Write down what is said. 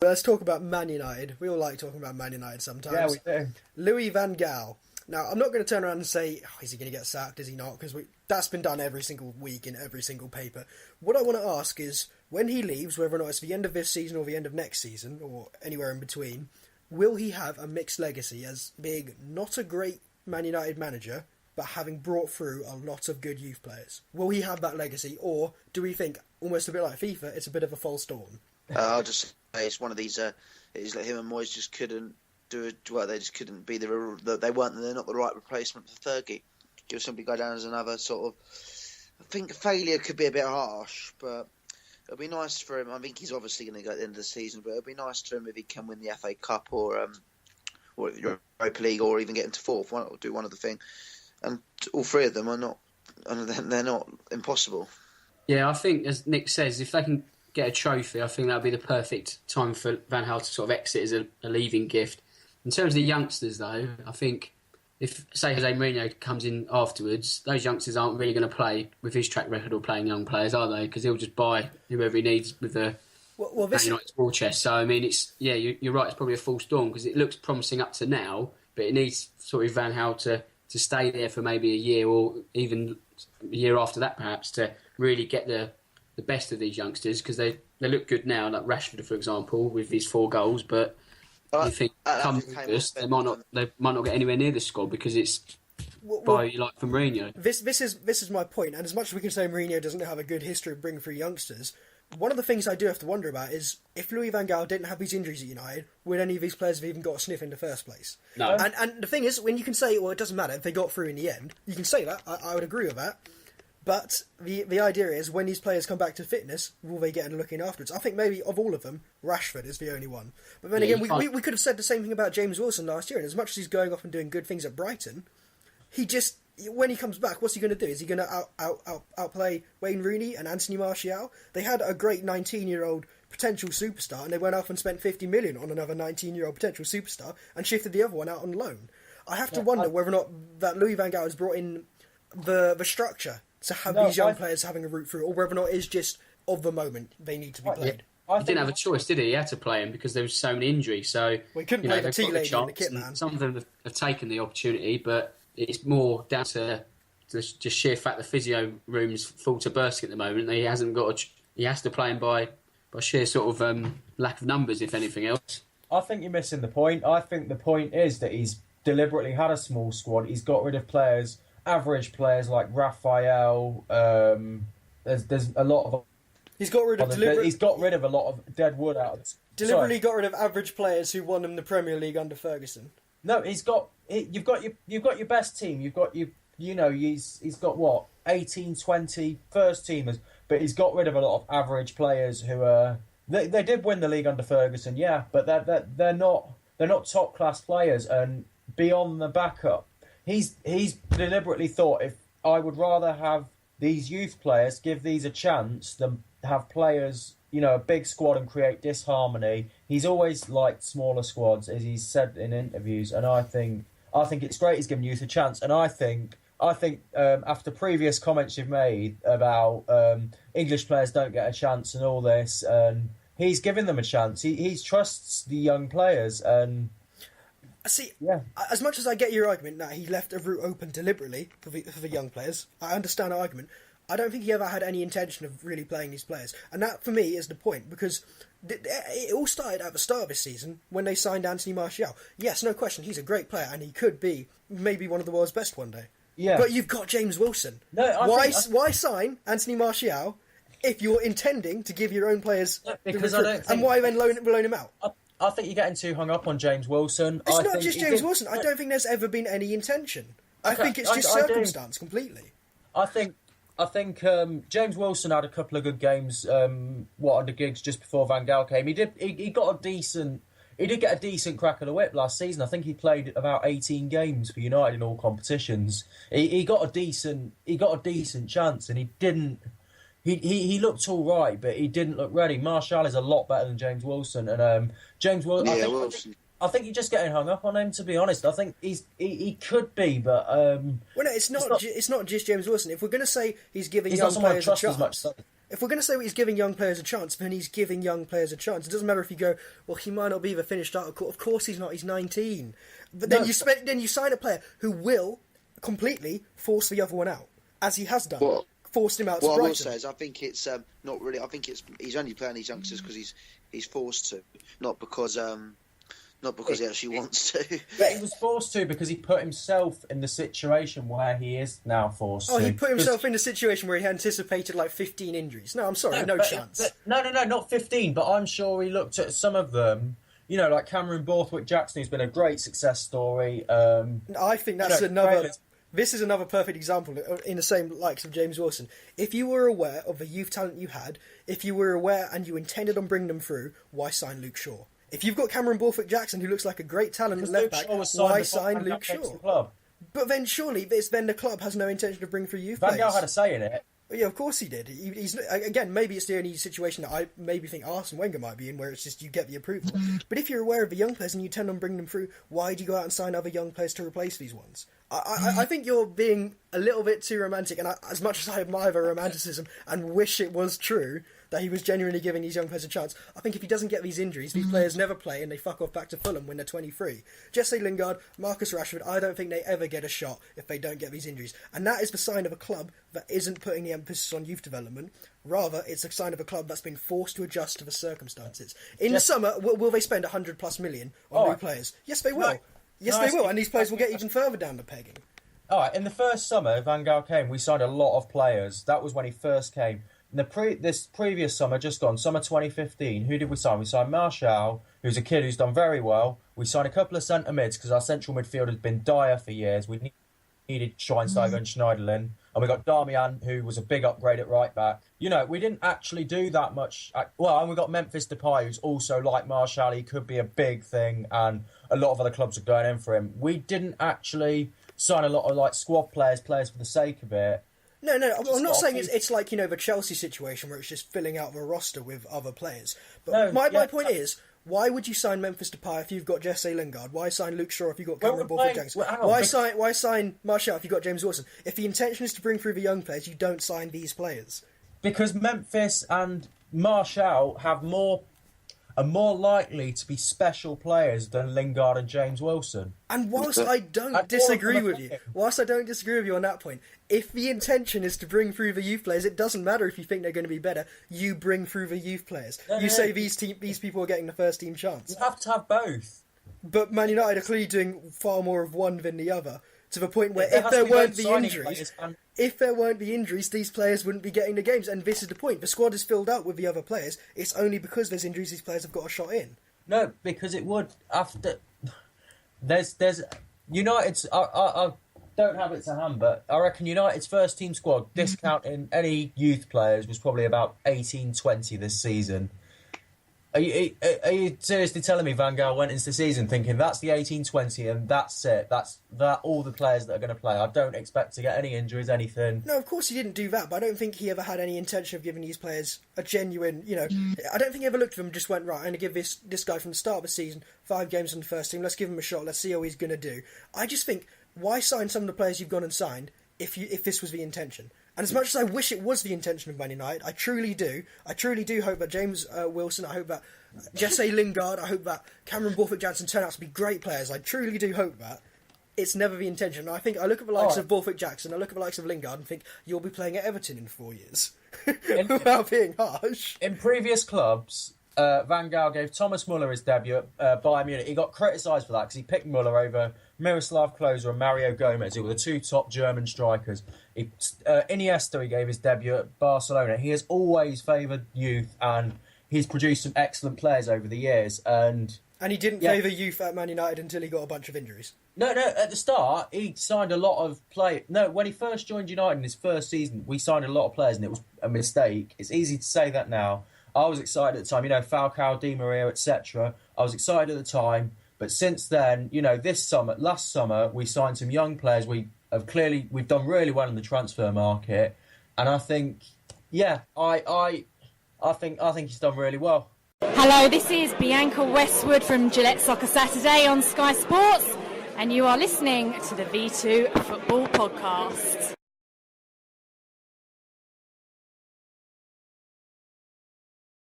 Let's talk about Man United. We all like talking about Man United sometimes. Yeah, we do. Louis van Gaal. Now, I'm not going to turn around and say, is he going to get sacked, is he not? Because that's been done every single week in every single paper. What I want to ask is, when he leaves, whether or not it's the end of this season or the end of next season, or anywhere in between, will he have a mixed legacy as being not a great Man United manager, but having brought through a lot of good youth players? Will he have that legacy, or do we think, almost a bit like FIFA, it's a bit of a false dawn? I'll just say it's one of these. It's like him and Moyes just couldn't do it. Well, they just couldn't be they're not the right replacement for Fergie. Give somebody go down as another sort of. I think failure could be a bit harsh, but it'll be nice for him. I think he's obviously going to go at the end of the season, but it'll be nice for him if he can win the FA Cup or Europa League, or even get into fourth. Or do one of the thing. And all three of them are not. They're not impossible. Yeah, I think as Nick says, if they can get a trophy, I think that would be the perfect time for Van Gaal to sort of exit as a leaving gift. In terms of the youngsters, though, I think if, say, Jose Mourinho comes in afterwards, those youngsters aren't really going to play with his track record of playing young players, are they? Because he'll just buy whoever he needs with the Man United war chest. So, I mean, you're right, it's probably a false dawn because it looks promising up to now, but it needs sort of Van Gaal to stay there for maybe a year or even a year after that, perhaps, to really get the best of these youngsters, because they look good now, like Rashford, for example, with his 4 goals, but I think come August, they might not get anywhere near the squad because it's like from Mourinho. This is my point, and as much as we can say Mourinho doesn't have a good history of bringing through youngsters, one of the things I do have to wonder about is if Louis van Gaal didn't have these injuries at United, would any of these players have even got a sniff in the first place? No. And the thing is, when you can say, well, it doesn't matter if they got through in the end, you can say that, I would agree with that. But the idea is, when these players come back to fitness, will they get a look in afterwards? I think maybe of all of them, Rashford is the only one. But then again, we could have said the same thing about James Wilson last year, and as much as he's going off and doing good things at Brighton, when he comes back, what's he going to do? Is he going to outplay Wayne Rooney and Anthony Martial? They had a great 19-year-old potential superstar, and they went off and spent 50 million on another 19-year-old potential superstar and shifted the other one out on loan. I have to wonder whether or not that Louis van Gaal has brought in the structure to have these young players having a route through, or whether or not it's just of the moment they need to be played. He didn't have a choice, did he? He had to play him because there was so many injuries. So he couldn't play the T-Lady and the kit man. Some of them have taken the opportunity, but it's more down to just sheer fact the physio room's full to bursting at the moment. He hasn't got. He has to play him by sheer sort of lack of numbers, if anything else. I think you're missing the point. I think the point is that he's deliberately had a small squad. He's got rid of players. Average players like Raphael, there's a lot of. He's got rid of a lot of dead wood out of it. Deliberately got rid of average players who won him the Premier League under Ferguson. No, you've got your best team. He's got what 18, 20 first teamers, but he's got rid of a lot of average players who are. They did win the league under Ferguson, yeah, but they're not top class players, and beyond the backup. He's deliberately thought, if I would rather have these youth players, give these a chance than have players, a big squad and create disharmony. He's always liked smaller squads, as he's said in interviews, and I think it's great he's given youth a chance. And I think after previous comments you've made about English players don't get a chance and all this, and he's given them a chance. He trusts the young players and. See, as much as I get your argument that he left a route open deliberately for the young players, I understand the argument. I don't think he ever had any intention of really playing these players. And that, for me, is the point, because it all started at the start of this season when they signed Anthony Martial. Yes, no question, he's a great player, and he could be maybe one of the world's best one day. Yeah. But you've got James Wilson. Why sign Anthony Martial if you're intending to give your own players and why then loan him out? I think you're getting too hung up on James Wilson. It's not just James Wilson. I don't think there's ever been any intention. I think it's just circumstance completely. I think James Wilson had a couple of good games. Under Giggs just before Van Gaal came. He did get a decent crack of the whip last season. I think he played about 18 games for United in all competitions. He got a decent chance, and he didn't. He looked all right, but he didn't look ready. Martial is a lot better than James Wilson, and James Wilson. Wilson. I think you're just getting hung up on him. To be honest, I think he could be, but well, no, it's not just James Wilson. If we're going to say he's giving young players a chance, if we're going to say he's giving young players a chance, then he's giving young players a chance. It doesn't matter if you go, well, he might not be the finished article. Of course he's not. He's 19. But then you sign a player who will completely force the other one out, as he has done. Well, forced him out to what Brighton. I will say is I think it's not really. I think he's only playing these youngsters because he's forced to, not because he actually wants to. But he was forced to because he put himself in the situation where he is now forced to. Oh, he put himself in a situation where he anticipated like 15 injuries. No, I'm sorry, no chance. No, not 15, but I'm sure he looked at some of them, like Cameron Borthwick-Jackson, who's been a great success story. I think that's another... This is another perfect example in the same likes of James Wilson. If you were aware of the youth talent you had, if you were aware and you intended on bringing them through, why sign Luke Shaw? If you've got Cameron Borthwick-Jackson, who looks like a great talent at left-back, why sign Luke Shaw? But then surely then the club has no intention to bring through youth players. Van Gaal had a say in it. Yeah, of course he did. He's again, maybe it's the only situation that I maybe think Arsene Wenger might be in, where it's just you get the approval. But if you're aware of the young players and you tend on bringing them through, why do you go out and sign other young players to replace these ones? I think you're being a little bit too romantic, and as much as I admire the romanticism and wish it was true that he was genuinely giving these young players a chance, I think if he doesn't get these injuries, these players never play and they fuck off back to Fulham when they're 23. Jesse Lingard, Marcus Rashford, I don't think they ever get a shot if they don't get these injuries. And that is the sign of a club that isn't putting the emphasis on youth development. Rather, it's a sign of a club that's been forced to adjust to the circumstances. In the summer, will they spend 100+ million on new players? Yes, they will. They will, and these players will get even further down the pegging. All right, in the first summer Van Gaal came, we signed a lot of players. That was when he first came. This previous summer, just gone, summer 2015, who did we sign? We signed Martial, who's a kid who's done very well. We signed a couple of centre mids because our central midfield has been dire for years. We needed Schweinsteiger and Schneiderlin. And we got Darmian, who was a big upgrade at right back. We didn't actually do that much. And we got Memphis Depay, who's also like Martial. He could be a big thing, and a lot of other clubs are going in for him. We didn't actually sign a lot of squad players for the sake of it. No, I'm not saying it's like, the Chelsea situation where it's just filling out the roster with other players. But my point is, why would you sign Memphis Depay if you've got Jesse Lingard? Why sign Luke Shaw if you've got Cameron Borthwick-Jackson? Why sign Martial if you've got James Wilson? If the intention is to bring through the young players, you don't sign these players. Because Memphis and Martial are more likely to be special players than Lingard and James Wilson. And whilst I don't disagree with you on that point, if the intention is to bring through the youth players, it doesn't matter if you think they're going to be better. You bring through the youth players. Say these people are getting the first team chance. You have to have both. But Man United are clearly doing far more of one than the other, to the point where if there weren't the injuries, these players wouldn't be getting the games. And this is the point. The squad is filled out with the other players. It's only because there's injuries these players have got a shot in. No, because it would after. There's United's. I don't have it to hand, but I reckon United's first team squad, discounting any youth players, was probably about 18-20 this season. Are you seriously telling me Van Gaal went into the season thinking that's the 18-20 and that's it? That's all the players that are going to play? I don't expect to get any injuries, anything. No, of course he didn't do that, but I don't think he ever had any intention of giving these players a genuine, I don't think he ever looked at them and just went, right, I'm going to give this guy from the start of the season 5 games in the first team, let's give him a shot, let's see how he's going to do. I just think, why sign some of the players you've gone and signed if this was the intention? And as much as I wish it was the intention of Man United, I truly do hope that James Wilson, I hope that Jesse Lingard, I hope that Cameron Borthwick-Jackson turn out to be great players. I truly do hope that. It's never the intention. I think I look at the likes of Borthwick-Jackson, I look at the likes of Lingard and think, you'll be playing at Everton in 4 years. Without being harsh. In previous clubs, Van Gaal gave Thomas Muller his debut at Bayern Munich. He got criticised for that because he picked Muller over Miroslav Klose and Mario Gomez, who were the 2 top German strikers. Iniesta, he gave his debut at Barcelona. He has always favoured youth, and he's produced some excellent players over the years. And he didn't favour youth at Man United until he got a bunch of injuries. No, at the start, he signed a lot of players. No, when he first joined United in his first season, we signed a lot of players, and it was a mistake. It's easy to say that now. I was excited at the time, Falcao, Di Maria, etc. I was excited at the time, but since then, last summer, we signed some young players. We've done really well in the transfer market, and I think, I think he's done really well. Hello, this is Bianca Westwood from Gillette Soccer Saturday on Sky Sports, and you are listening to the V2 Football Podcast.